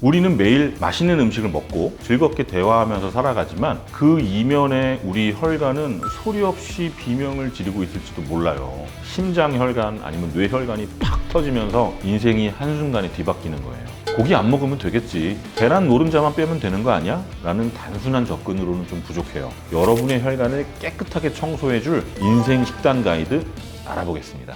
우리는 매일 맛있는 음식을 먹고 즐겁게 대화하면서 살아가지만 그 이면에 우리 혈관은 소리 없이 비명을 지르고 있을지도 몰라요. 심장혈관 아니면 뇌혈관이 팍 터지면서 인생이 한순간에 뒤바뀌는 거예요. 고기 안 먹으면 되겠지. 계란 노른자만 빼면 되는 거 아니야? 라는 단순한 접근으로는 좀 부족해요. 여러분의 혈관을 깨끗하게 청소해줄 인생 식단 가이드 알아보겠습니다.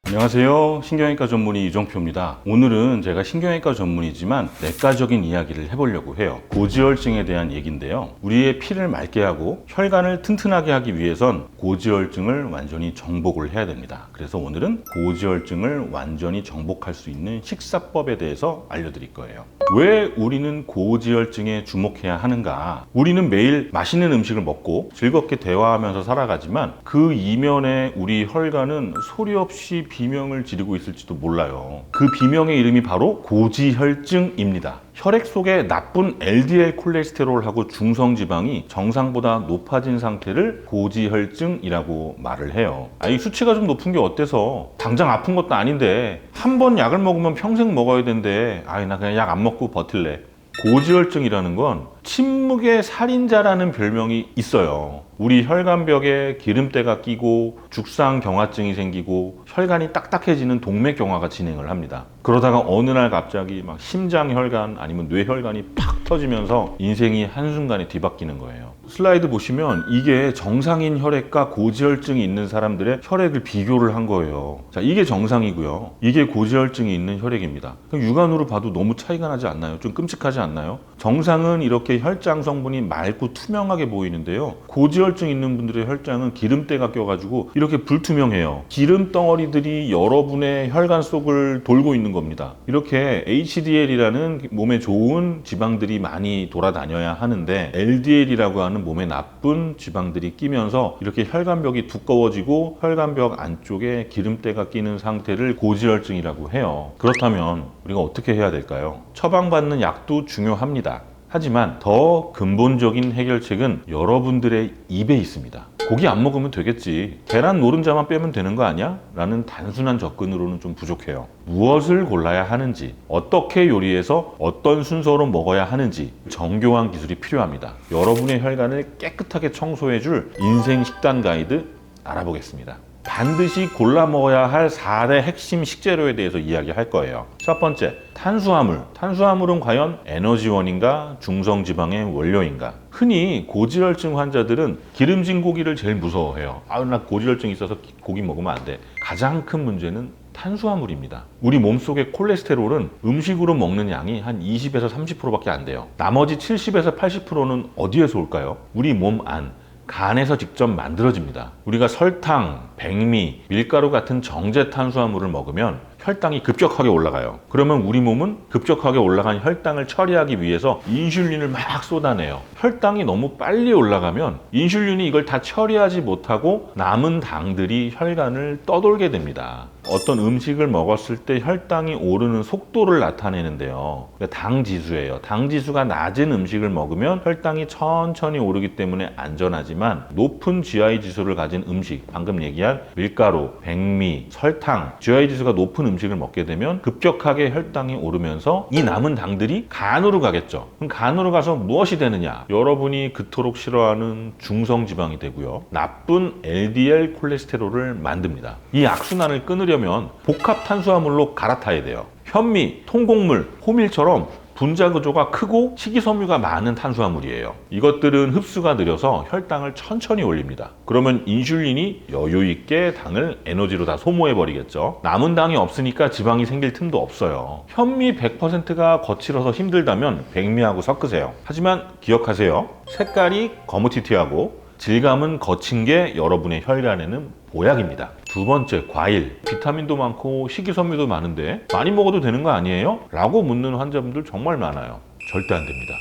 안녕하세요. 신경외과 전문의 이종표입니다. 오늘은 제가 신경외과 전문이지만 내과적인 이야기를 해보려고 해요. 고지혈증에 대한 얘기인데요. 우리의 피를 맑게 하고 혈관을 튼튼하게 하기 위해선 고지혈증을 완전히 정복을 해야 됩니다. 그래서 오늘은 고지혈증을 완전히 정복할 수 있는 식사법에 대해서 알려드릴 거예요. 왜 우리는 고지혈증에 주목해야 하는가? 우리는 매일 맛있는 음식을 먹고 즐겁게 대화하면서 살아가지만 그 이면에 우리 혈관은 소리 없이 비명을 지르고 있을지도 몰라요. 그 비명의 이름이 바로 고지혈증입니다. 혈액 속에 나쁜 LDL 콜레스테롤하고 중성지방이 정상보다 높아진 상태를 고지혈증이라고 말을 해요. 이 수치가 좀 높은 게 어때서? 당장 아픈 것도 아닌데 한 번 약을 먹으면 평생 먹어야 되는데 나 그냥 약 안 먹고 버틸래. 고지혈증이라는 건 침묵의 살인자라는 별명이 있어요. 우리 혈관벽에 기름때가 끼고 죽상경화증이 생기고 혈관이 딱딱해지는 동맥경화가 진행을 합니다. 그러다가 어느 날 갑자기 막 심장혈관 아니면 뇌혈관이 팍 터지면서 인생이 한순간에 뒤바뀌는 거예요. 슬라이드 보시면 이게 정상인 혈액과 고지혈증이 있는 사람들의 혈액을 비교를 한 거예요. 자, 이게 정상이고요. 이게 고지혈증이 있는 혈액입니다. 육안으로 봐도 너무 차이가 나지 않나요? 좀 끔찍하지 않나요? 정상은 이렇게 혈장 성분이 맑고 투명하게 보이는데요. 고지혈증 있는 분들의 혈장은 기름때가 껴가지고 이렇게 불투명해요. 기름 덩어리들이 여러분의 혈관 속을 돌고 있는 겁니다. 이렇게 HDL이라는 몸에 좋은 지방들이 많이 돌아다녀야 하는데 LDL이라고 하는 몸에 나쁜 지방들이 끼면서 이렇게 혈관벽이 두꺼워지고 혈관벽 안쪽에 기름때가 끼는 상태를 고지혈증이라고 해요. 그렇다면 우리가 어떻게 해야 될까요? 처방받는 약도 중요합니다. 하지만 더 근본적인 해결책은 여러분들의 입에 있습니다. 고기 안 먹으면 되겠지. 계란 노른자만 빼면 되는 거 아니야? 라는 단순한 접근으로는 좀 부족해요. 무엇을 골라야 하는지, 어떻게 요리해서 어떤 순서로 먹어야 하는지 정교한 기술이 필요합니다. 여러분의 혈관을 깨끗하게 청소해줄 인생 식단 가이드 알아보겠습니다. 반드시 골라 먹어야 할 4대 핵심 식재료에 대해서 이야기할 거예요. 첫 번째, 탄수화물. 탄수화물은 과연 에너지원인가 중성지방의 원료인가? 흔히 고지혈증 환자들은 기름진 고기를 제일 무서워해요. 나 고지혈증 있어서 고기 먹으면 안 돼. 가장 큰 문제는 탄수화물입니다. 우리 몸속의 콜레스테롤은 음식으로 먹는 양이 한 20에서 30%밖에 안 돼요. 나머지 70에서 80%는 어디에서 올까요? 우리 몸 안. 간에서 직접 만들어집니다. 우리가 설탕, 백미, 밀가루 같은 정제 탄수화물을 먹으면 혈당이 급격하게 올라가요. 그러면 우리 몸은 급격하게 올라간 혈당을 처리하기 위해서 인슐린을 막 쏟아내요. 혈당이 너무 빨리 올라가면 인슐린이 이걸 다 처리하지 못하고 남은 당들이 혈관을 떠돌게 됩니다. 어떤 음식을 먹었을 때 혈당이 오르는 속도를 나타내는데요. 당 지수예요. 당 지수가 낮은 음식을 먹으면 혈당이 천천히 오르기 때문에 안전하지만 높은 GI 지수를 가진 음식, 방금 얘기한 밀가루, 백미, 설탕, GI 지수가 높은 음식을 먹게 되면 급격하게 혈당이 오르면서 이 남은 당들이 간으로 가겠죠. 그럼 간으로 가서 무엇이 되느냐? 여러분이 그토록 싫어하는 중성지방이 되고요. 나쁜 LDL 콜레스테롤을 만듭니다. 이 악순환을 끊으려면 복합 탄수화물로 갈아타야 돼요. 현미, 통곡물, 호밀처럼 분자 구조가 크고 식이섬유가 많은 탄수화물이에요. 이것들은 흡수가 느려서 혈당을 천천히 올립니다. 그러면 인슐린이 여유 있게 당을 에너지로 다 소모해 버리겠죠. 남은 당이 없으니까 지방이 생길 틈도 없어요. 현미 100%가 거칠어서 힘들다면 백미하고 섞으세요. 하지만 기억하세요. 색깔이 거무튀튀하고 질감은 거친 게 여러분의 혈관에는 보약입니다. 두 번째, 과일. 비타민도 많고 식이섬유도 많은데 많이 먹어도 되는 거 아니에요? 라고 묻는 환자분들 정말 많아요. 절대 안 됩니다.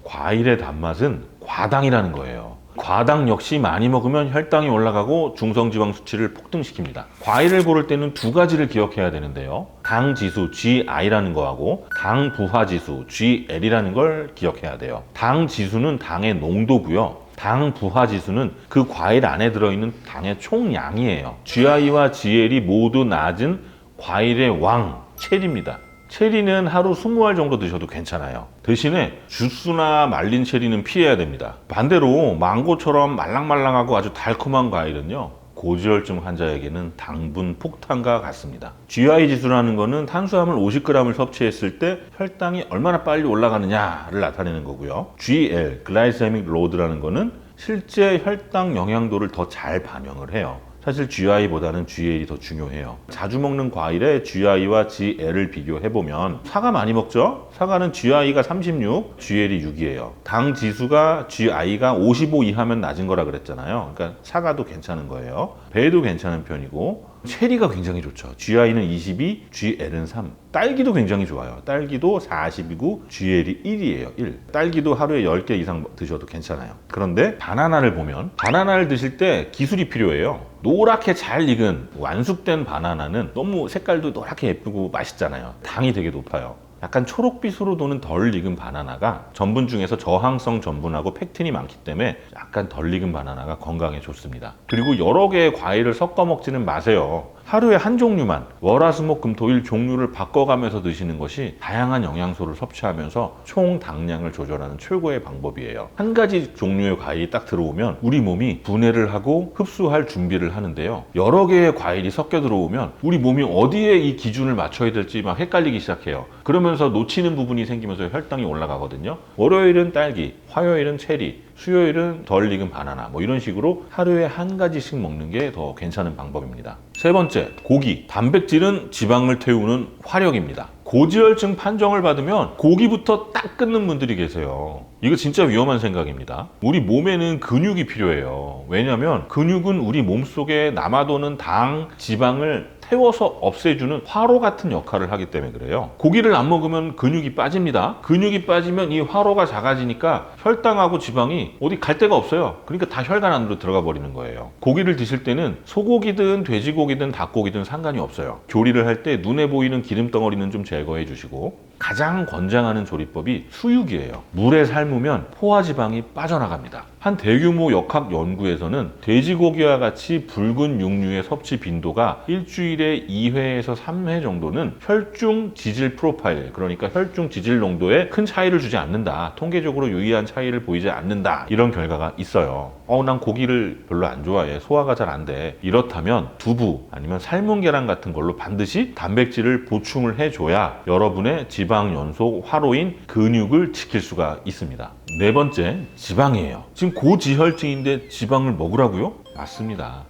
과일의 단맛은 과당이라는 거예요. 과당 역시 많이 먹으면 혈당이 올라가고 중성지방 수치를 폭등시킵니다. 과일을 고를 때는 두 가지를 기억해야 되는데요. 당 지수 GI라는 거하고 당 부하 지수 GL이라는 걸 기억해야 돼요. 당 지수는 당의 농도고요. 당 부하 지수는 그 과일 안에 들어있는 당의 총량이에요. GI와 GL이 모두 낮은 과일의 왕, 체리입니다. 체리는 하루 20알 정도 드셔도 괜찮아요. 대신에 주스나 말린 체리는 피해야 됩니다. 반대로 망고처럼 말랑말랑하고 아주 달콤한 과일은요, 고지혈증 환자에게는 당분 폭탄과 같습니다. GI 지수라는 거는 탄수화물 50g을 섭취했을 때 혈당이 얼마나 빨리 올라가느냐를 나타내는 거고요. GL, 글라이세믹 로드라는 거는 실제 혈당 영향도를 더 잘 반영을 해요. 사실 GI보다는 GL이 더 중요해요. 자주 먹는 과일에 GI와 GL을 비교해보면 사과 많이 먹죠? 사과는 GI가 36, GL이 6이에요. 당 지수가 GI가 55 이하면 낮은 거라 그랬잖아요. 그러니까 사과도 괜찮은 거예요. 배도 괜찮은 편이고 체리가 굉장히 좋죠. GI는 22, GL은 3. 딸기도 굉장히 좋아요. 딸기도 40이고 GL이 1이에요. 1. 딸기도 하루에 10개 이상 드셔도 괜찮아요. 그런데 바나나를 보면 바나나를 드실 때 기술이 필요해요. 노랗게 잘 익은 완숙된 바나나는 너무 색깔도 노랗게 예쁘고 맛있잖아요. 당이 되게 높아요. 약간 초록빛으로 도는 덜 익은 바나나가 전분 중에서 저항성 전분하고 팩틴이 많기 때문에 약간 덜 익은 바나나가 건강에 좋습니다. 그리고 여러 개의 과일을 섞어 먹지는 마세요. 하루에 한 종류만, 월화수목금토일 종류를 바꿔가면서 드시는 것이 다양한 영양소를 섭취하면서 총 당량을 조절하는 최고의 방법이에요. 한 가지 종류의 과일이 딱 들어오면 우리 몸이 분해를 하고 흡수할 준비를 하는데요. 여러 개의 과일이 섞여 들어오면 우리 몸이 어디에 이 기준을 맞춰야 될지 막 헷갈리기 시작해요. 그러면서 놓치는 부분이 생기면서 혈당이 올라가거든요. 월요일은 딸기, 화요일은 체리, 수요일은 덜 익은 바나나, 뭐 이런 식으로 하루에 한 가지씩 먹는 게 더 괜찮은 방법입니다. 세 번째, 고기. 단백질은 지방을 태우는 화력입니다. 고지혈증 판정을 받으면 고기부터 딱 끊는 분들이 계세요. 이거 진짜 위험한 생각입니다. 우리 몸에는 근육이 필요해요. 왜냐하면 근육은 우리 몸속에 남아도는 당, 지방을 태워서 없애주는 화로 같은 역할을 하기 때문에 그래요. 고기를 안 먹으면 근육이 빠집니다. 근육이 빠지면 이 화로가 작아지니까 혈당하고 지방이 어디 갈 데가 없어요. 그러니까 다 혈관 안으로 들어가 버리는 거예요. 고기를 드실 때는 소고기든 돼지고기든 닭고기든 상관이 없어요. 조리를 할 때 눈에 보이는 기름 덩어리는 좀 제거해 주시고, 가장 권장하는 조리법이 수육이에요. 물에 삶으면 포화지방이 빠져나갑니다. 한 대규모 역학 연구에서는 돼지고기와 같이 붉은 육류의 섭취 빈도가 일주일에 2회에서 3회 정도는 혈중 지질 프로파일, 그러니까 혈중 지질 농도에 큰 차이를 주지 않는다, 통계적으로 유의한 차이를 보이지 않는다, 이런 결과가 있어요. 난 고기를 별로 안 좋아해, 소화가 잘 안 돼, 이렇다면 두부 아니면 삶은 계란 같은 걸로 반드시 단백질을 보충을 해줘야 여러분의 지방 연속 화로인 근육을 지킬 수가 있습니다. 네 번째, 지방이에요. 지금 고지혈증인데 지방을 먹으라고요? 맞습니다.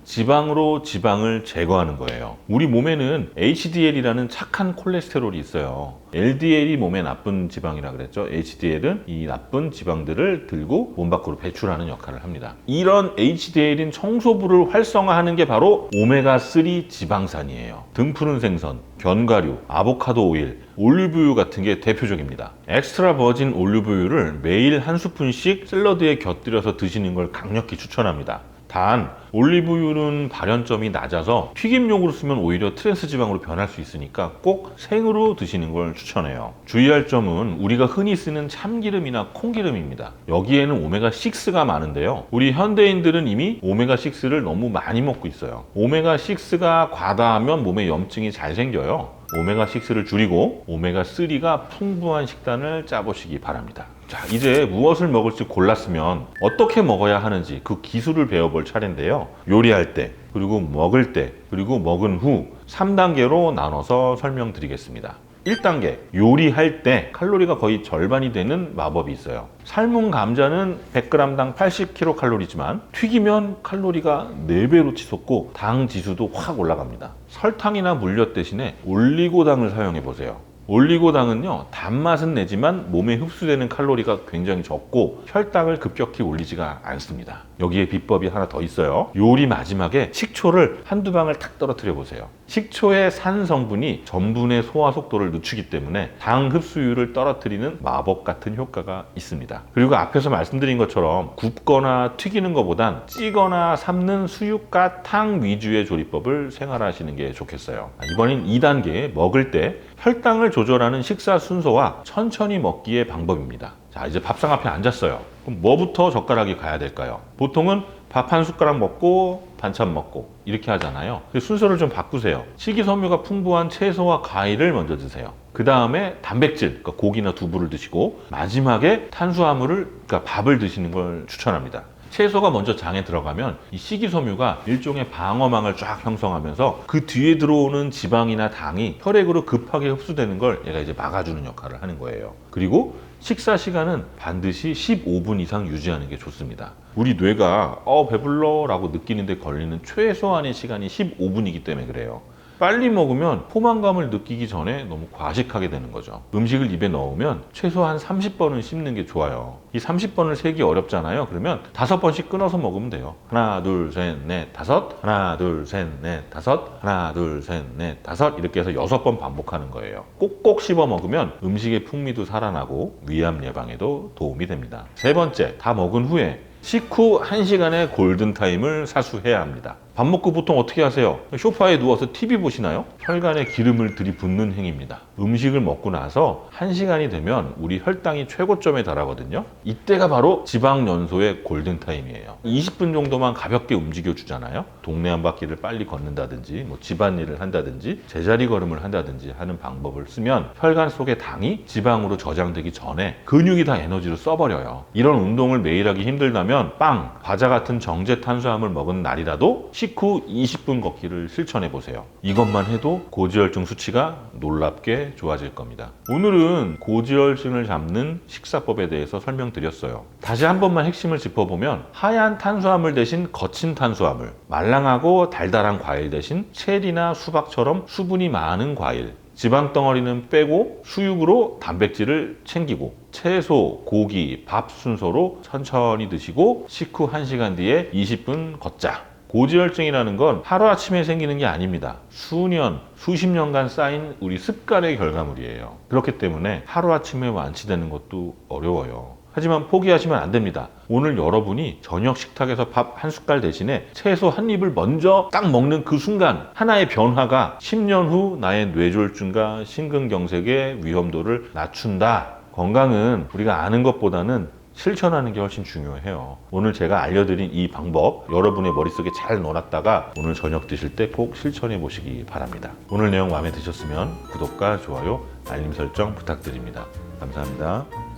지방으로 지방을 제거하는 거예요. 우리 몸에는 HDL이라는 착한 콜레스테롤이 있어요. LDL이 몸에 나쁜 지방이라 그랬죠. HDL은 이 나쁜 지방들을 들고 몸 밖으로 배출하는 역할을 합니다. 이런 HDL인 청소부를 활성화하는 게 바로 오메가3 지방산이에요. 등푸른 생선, 견과류, 아보카도 오일, 올리브유 같은 게 대표적입니다. 엑스트라 버진 올리브유를 매일 한 스푼씩 샐러드에 곁들여서 드시는 걸 강력히 추천합니다. 단, 올리브유는 발연점이 낮아서 튀김용으로 쓰면 오히려 트랜스 지방으로 변할 수 있으니까 꼭 생으로 드시는 걸 추천해요. 주의할 점은 우리가 흔히 쓰는 참기름이나 콩기름입니다. 여기에는 오메가6가 많은데요. 우리 현대인들은 이미 오메가6를 너무 많이 먹고 있어요. 오메가6가 과다하면 몸에 염증이 잘 생겨요. 오메가6를 줄이고 오메가3가 풍부한 식단을 짜보시기 바랍니다. 자, 이제 무엇을 먹을지 골랐으면 어떻게 먹어야 하는지 그 기술을 배워볼 차례인데요. 요리할 때, 그리고 먹을 때, 그리고 먹은 후 3단계로 나눠서 설명드리겠습니다. 1단계, 요리할 때 칼로리가 거의 절반이 되는 마법이 있어요. 삶은 감자는 100g당 80kcal지만 튀기면 칼로리가 4배로 치솟고 당 지수도 확 올라갑니다. 설탕이나 물엿 대신에 올리고당을 사용해 보세요. 올리고당은요, 단맛은 내지만 몸에 흡수되는 칼로리가 굉장히 적고 혈당을 급격히 올리지가 않습니다. 여기에 비법이 하나 더 있어요. 요리 마지막에 식초를 한두 방울 탁 떨어뜨려 보세요. 식초의 산 성분이 전분의 소화 속도를 늦추기 때문에 당 흡수율을 떨어뜨리는 마법 같은 효과가 있습니다. 그리고 앞에서 말씀드린 것처럼 굽거나 튀기는 것보단 찌거나 삶는 수육과 탕 위주의 조리법을 생활하시는 게 좋겠어요. 이번엔 2단계, 먹을 때 혈당을 조절하는 식사 순서와 천천히 먹기의 방법입니다. 자, 이제 밥상 앞에 앉았어요. 그럼 뭐부터 젓가락이 가야 될까요? 보통은 밥 한 숟가락 먹고 반찬 먹고 이렇게 하잖아요. 순서를 좀 바꾸세요. 식이섬유가 풍부한 채소와 과일을 먼저 드세요. 그 다음에 단백질, 그러니까 고기나 두부를 드시고 마지막에 탄수화물을, 그러니까 밥을 드시는 걸 추천합니다. 채소가 먼저 장에 들어가면 이 식이섬유가 일종의 방어망을 쫙 형성하면서 그 뒤에 들어오는 지방이나 당이 혈액으로 급하게 흡수되는 걸 얘가 이제 막아주는 역할을 하는 거예요. 그리고 식사 시간은 반드시 15분 이상 유지하는 게 좋습니다. 우리 뇌가 배불러 라고 느끼는데 걸리는 최소한의 시간이 15분이기 때문에 그래요. 빨리 먹으면 포만감을 느끼기 전에 너무 과식하게 되는 거죠. 음식을 입에 넣으면 최소한 30번은 씹는 게 좋아요. 이 30번을 세기 어렵잖아요. 그러면 5번씩 끊어서 먹으면 돼요. 하나, 둘, 셋, 넷, 다섯. 하나, 둘, 셋, 넷, 다섯. 하나, 둘, 셋, 넷, 다섯. 이렇게 해서 6번 반복하는 거예요. 꼭꼭 씹어 먹으면 음식의 풍미도 살아나고 위암 예방에도 도움이 됩니다. 세 번째, 다 먹은 후에 식후 1시간의 골든타임을 사수해야 합니다. 밥 먹고 보통 어떻게 하세요? 소파에 누워서 TV 보시나요? 혈관에 기름을 들이붓는 행위입니다. 음식을 먹고 나서 1시간이 되면 우리 혈당이 최고점에 달하거든요. 이때가 바로 지방 연소의 골든타임이에요. 20분 정도만 가볍게 움직여 주잖아요. 동네 한 바퀴를 빨리 걷는다든지 집안일을 한다든지 제자리 걸음을 한다든지 하는 방법을 쓰면 혈관 속의 당이 지방으로 저장되기 전에 근육이 다 에너지로 써버려요. 이런 운동을 매일 하기 힘들다면 빵, 과자 같은 정제 탄수화물 먹은 날이라도 식후 20분 걷기를 실천해 보세요. 이것만 해도 고지혈증 수치가 놀랍게 좋아질 겁니다. 오늘은 고지혈증을 잡는 식사법에 대해서 설명드렸어요. 다시 한 번만 핵심을 짚어보면 하얀 탄수화물 대신 거친 탄수화물, 말랑하고 달달한 과일 대신 체리나 수박처럼 수분이 많은 과일, 지방 덩어리는 빼고 수육으로 단백질을 챙기고 채소, 고기, 밥 순서로 천천히 드시고 식후 1시간 뒤에 20분 걷자. 고지혈증이라는 건 하루아침에 생기는 게 아닙니다. 수년, 수십 년간 쌓인 우리 습관의 결과물이에요. 그렇기 때문에 하루아침에 완치되는 것도 어려워요. 하지만 포기하시면 안 됩니다. 오늘 여러분이 저녁 식탁에서 밥 한 숟갈 대신에 채소 한 입을 먼저 딱 먹는 그 순간 하나의 변화가 10년 후 나의 뇌졸중과 심근경색의 위험도를 낮춘다. 건강은 우리가 아는 것보다는 실천하는 게 훨씬 중요해요. 오늘 제가 알려드린 이 방법 여러분의 머릿속에 잘 넣어놨다가 오늘 저녁 드실 때 꼭 실천해 보시기 바랍니다. 오늘 내용 마음에 드셨으면 구독과 좋아요, 알림 설정 부탁드립니다. 감사합니다.